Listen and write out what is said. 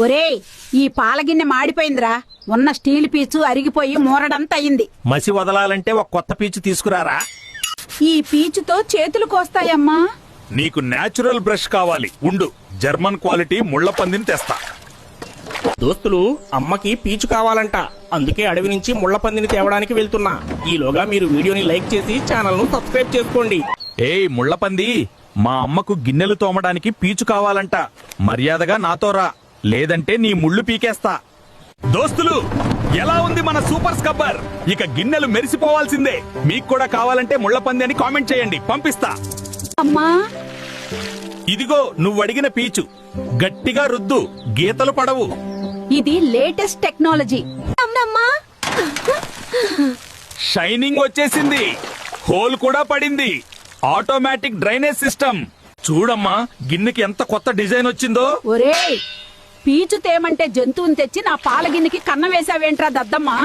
ఒరేయ్, ఈ పాలగిన్నె మాడిపోయిందిరా. ఉన్న స్టీల్ పీచు అరిగిపోయి మూరడంత అయింది. మసి వదలాలంటే ఒక కొత్త పీచు తీసుకురారా. ఈ పీచుతో చేతులు కోస్తాయమ్మా. నీకు నేచురల్ బ్రష్ కావాలి, ఉండు. జర్మన్ క్వాలిటీ ముళ్ళ పందిని తెస్తా. దోస్తులు, అమ్మకి పీచు కావాలంట. అందుకే అడవి నుంచి ముళ్ళ పందిని తేవడానికి వెళ్తున్నా. ఈలోగా మీరు వీడియోని లైక్ చేసి ఛానల్ ను సబ్స్క్రైబ్ చేసుకోండి. ఏయ్ ముళ్ళపంది, మా అమ్మకు గిన్నెలు తోమడానికి పీచు కావాలంట. మర్యాదగా నాతో రా, లేదంటే నీ ముళ్ళు పీకేస్తా. దోస్తులు, ఎలా ఉంది మన సూపర్ స్కబ్బర్? ఇక గిన్నెలు మెరిసిపోవాల్సిందే. మీకు కూడా కావాలంటే ముళ్ళపంది అని కామెంట్ చేయండి, పంపిస్తా. అమ్మా, ఇదిగో నువ్వు అడిగిన పీచు. గట్టిగా రుద్దు, గీతలు పడవు. ఇది లేటెస్ట్ టెక్నాలజీ. షైనింగ్ వచ్చేసింది, హోల్ కూడా పడింది. Automatic drainage system. చూడమ్మా, గిన్నెకి ఎంత కొత్త డిజైన్ వచ్చిందో. ఒరేయ్, పీచు తేమంటే జంతువుని తెచ్చి నా పాలగిన్నెకి కన్నం వేసావేంట్రా దద్దమ్మా?